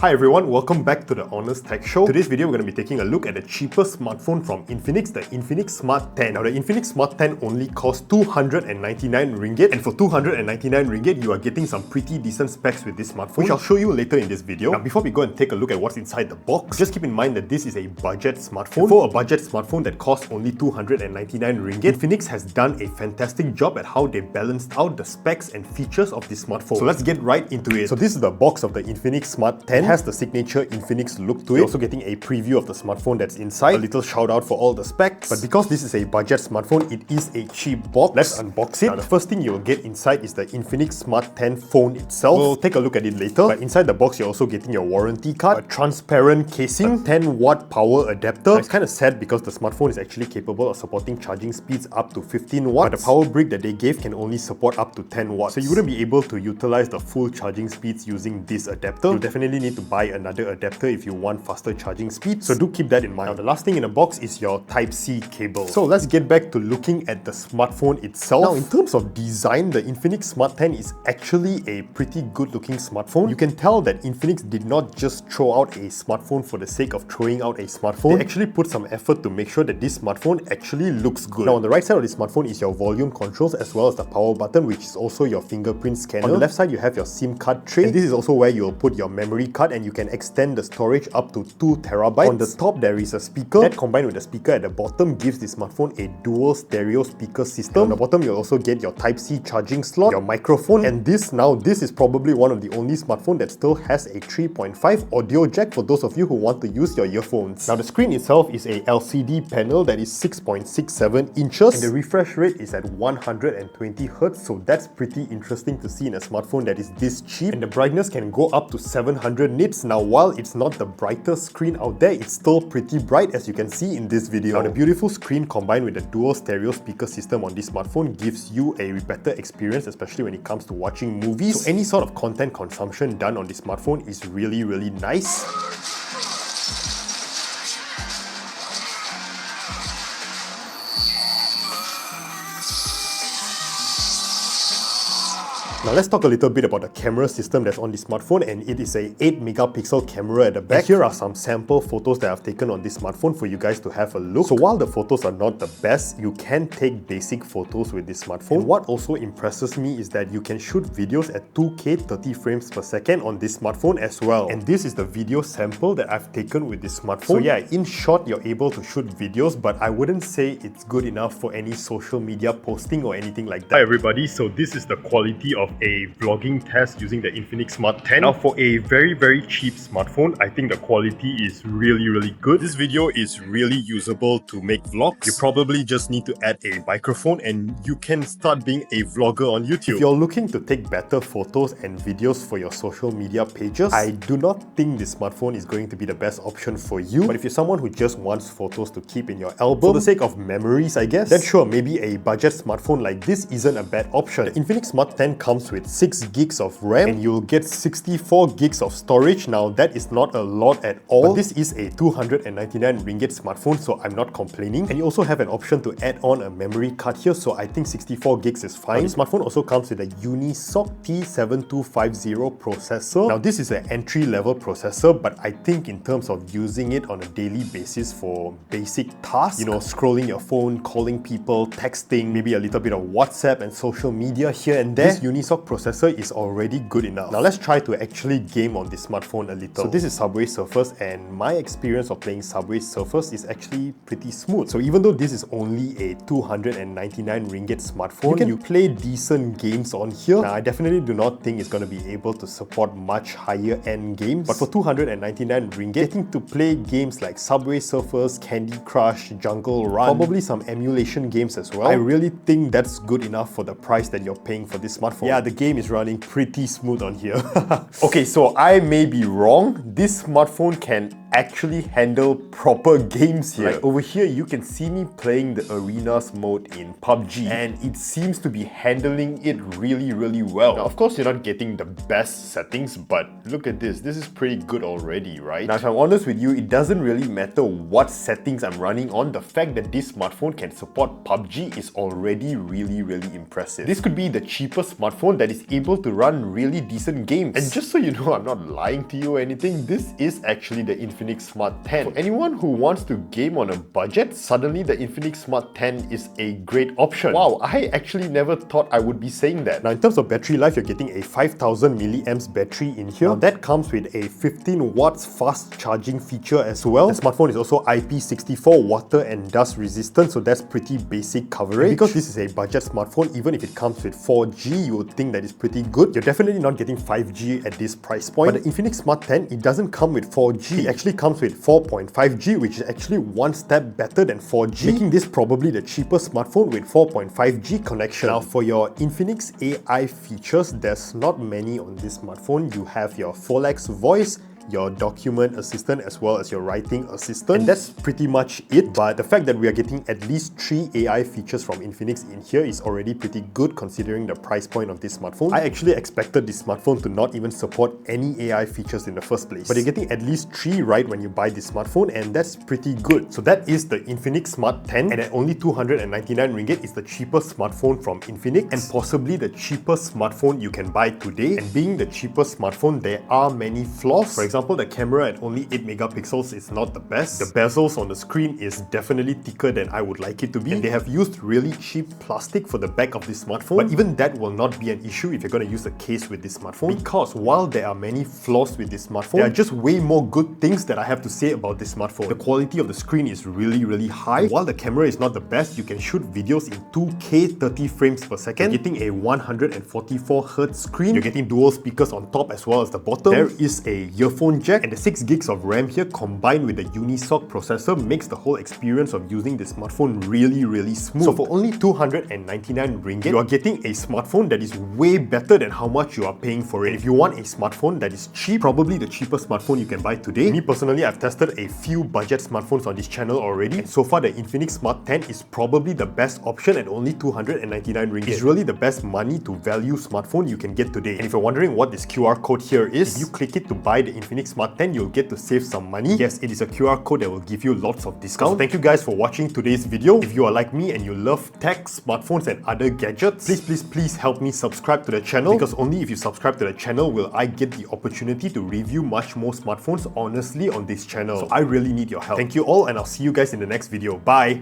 Hi everyone, welcome back to the Honest Tech Show. Today's video we're going to be taking a look at the cheapest smartphone from Infinix, the Infinix Smart 10. Now the Infinix Smart 10 only costs 299 ringgit, and for 299 ringgit you are getting some pretty decent specs with this smartphone, which I'll show you later in this video. Now before we go and take a look at what's inside the box, just keep in mind that this is a budget smartphone. For a budget smartphone that costs only 299 ringgit, Infinix has done a fantastic job at how they balanced out the specs and features of this smartphone. So let's get right into it. So this is the box of the Infinix Smart 10. Has the signature Infinix look to it. You're also getting a preview of the smartphone that's inside. A little shout out for all the specs. But because this is a budget smartphone, it is a cheap box. Let's unbox it. Now the first thing you'll get inside is the Infinix Smart 10 phone itself. We'll take a look at it later. But inside the box, you're also getting your warranty card, a transparent casing, a 10-watt power adapter. Now, it's kind of sad because the smartphone is actually capable of supporting charging speeds up to 15 watts. But the power brick that they gave can only support up to 10 watts. So you wouldn't be able to utilize the full charging speeds using this adapter. You definitely need to buy another adapter if you want faster charging speed, so do keep that in mind. Now the last thing in the box is your Type-C cable. So let's get back to looking at the smartphone itself. Now in terms of design, the Infinix Smart 10 is actually a pretty good looking smartphone. You can tell that Infinix did not just throw out a smartphone for the sake of throwing out a smartphone. They actually put some effort to make sure that this smartphone actually looks good. Now on the right side of the smartphone is your volume controls as well as the power button, which is also your fingerprint scanner. On the left side you have your SIM card tray, and this is also where you'll put your memory card, and you can extend the storage up to 2 terabytes. On the top there is a speaker. That combined with the speaker at the bottom gives this smartphone a dual stereo speaker system. On the bottom you'll also get your Type-C charging slot, your microphone, and this is probably one of the only smartphone that still has a 3.5 audio jack for those of you who want to use your earphones. Now the screen itself is a LCD panel that is 6.67 inches, and the refresh rate is at 120 Hz, so that's pretty interesting to see in a smartphone that is this cheap. And the brightness can go up to 700 nits. Now while it's not the brightest screen out there, it's still pretty bright, as you can see in this video. Now the beautiful screen combined with the dual stereo speaker system on this smartphone gives you a better experience, especially when it comes to watching movies. So any sort of content consumption done on this smartphone is really nice. Now let's talk a little bit about the camera system that's on this smartphone, and it is a 8 megapixel camera at the back. And here are some sample photos that I've taken on this smartphone for you guys to have a look. So while the photos are not the best, you can take basic photos with this smartphone. And what also impresses me is that you can shoot videos at 2K 30 frames per second on this smartphone as well. And this is the video sample that I've taken with this smartphone. So yeah, in short, you're able to shoot videos, but I wouldn't say it's good enough for any social media posting or anything like that. Hi everybody, so this is the quality of a vlogging test using the Infinix Smart 10. Now for a very cheap smartphone, I think the quality is really good. This video is really usable to make vlogs. You probably just need to add a microphone and you can start being a vlogger on YouTube. If you're looking to take better photos and videos for your social media pages, I do not think this smartphone is going to be the best option for you. But if you're someone who just wants photos to keep in your album for the sake of memories, I guess, then sure, maybe a budget smartphone like this isn't a bad option. The Infinix Smart 10 comes with 6 gigs of RAM and you'll get 64 gigs of storage. Now that is not a lot at all, but this is a 299 ringgit smartphone, so I'm not complaining. And you also have an option to add on a memory card here, so I think 64 gigs is fine. Now, the smartphone also comes with a Unisoc T7250 processor. Now this is an entry-level processor, but I think in terms of using it on a daily basis for basic tasks, you know, scrolling your phone, calling people, texting, maybe a little bit of WhatsApp and social media here and there, this Unisoc processor is already good enough. Now let's try to actually game on this smartphone a little. So this is Subway Surfers, and my experience of playing Subway Surfers is actually pretty smooth. So even though this is only a 299 ringgit smartphone, you can play decent games on here. Now I definitely do not think it's going to be able to support much higher end games, but for 299 ringgit, getting to play games like Subway Surfers, Candy Crush, Jungle Run, probably some emulation games as well, I really think that's good enough for the price that you're paying for this smartphone. Yeah, the game is running pretty smooth on here. Okay, so I may be wrong. This smartphone can actually handle proper games here. Like over here, you can see me playing the Arenas mode in PUBG, and it seems to be handling it really, really well. Now, of course, you're not getting the best settings, but look at this. This is pretty good already, right? Now, if I'm honest with you, it doesn't really matter what settings I'm running on. The fact that this smartphone can support PUBG is already really, really impressive. This could be the cheapest smartphone that is able to run really decent games. And just so you know, I'm not lying to you or anything, this is actually the Infinix Smart 10. For anyone who wants to game on a budget, suddenly the Infinix Smart 10 is a great option. Wow, I actually never thought I would be saying that. Now, in terms of battery life, you're getting a 5000 milliamps battery in here. Now, that comes with a 15 watts fast charging feature as well. The smartphone is also IP64 water and dust resistant, so that's pretty basic coverage. And because this is a budget smartphone, even if it comes with 4G, you would think that it's pretty good. You're definitely not getting 5G at this price point. But the Infinix Smart 10, it doesn't come with 4G. It actually comes with 4.5G, which is actually one step better than 4G, making this probably the cheapest smartphone with 4.5G connection. Now, for your Infinix AI features, there's not many on this smartphone. You have your Folex voice, your document assistant, as well as your writing assistant. And that's pretty much it. But the fact that we are getting at least 3 AI features from Infinix in here is already pretty good considering the price point of this smartphone. I actually expected this smartphone to not even support any AI features in the first place. But you're getting at least 3 right when you buy this smartphone, and that's pretty good. So that is the Infinix Smart 10, and at only 299 ringgit is the cheapest smartphone from Infinix, and possibly the cheapest smartphone you can buy today. And being the cheapest smartphone, there are many flaws. For example, the camera at only 8 megapixels is not the best. The bezels on the screen is definitely thicker than I would like it to be. And they have used really cheap plastic for the back of this smartphone. But even that will not be an issue if you're going to use a case with this smartphone. Because while there are many flaws with this smartphone, there are just way more good things that I have to say about this smartphone. The quality of the screen is really, really high. While the camera is not the best, you can shoot videos in 2K 30 frames per second. You're getting a 144Hz screen. You're getting dual speakers on top as well as the bottom. There is a earphone jack, and the 6 gigs of RAM here combined with the Unisoc processor makes the whole experience of using this smartphone really, really smooth. So for only 299 ringgit, you are getting a smartphone that is way better than how much you are paying for it. And if you want a smartphone that is cheap, probably the cheapest smartphone you can buy today. Me personally, I've tested a few budget smartphones on this channel already, and so far the Infinix Smart 10 is probably the best option at only 299 ringgit. It's really the best money to value smartphone you can get today. And if you're wondering what this QR code here is, if you click it to buy the Infinix Smart 10, you'll get to save some money. Yes, it is a QR code that will give you lots of discounts. So thank you guys for watching today's video. If you are like me and you love tech, smartphones and other gadgets, please help me subscribe to the channel, because only if you subscribe to the channel will I get the opportunity to review much more smartphones honestly on this channel. So I really need your help. Thank you all, and I'll see you guys in the next video. Bye!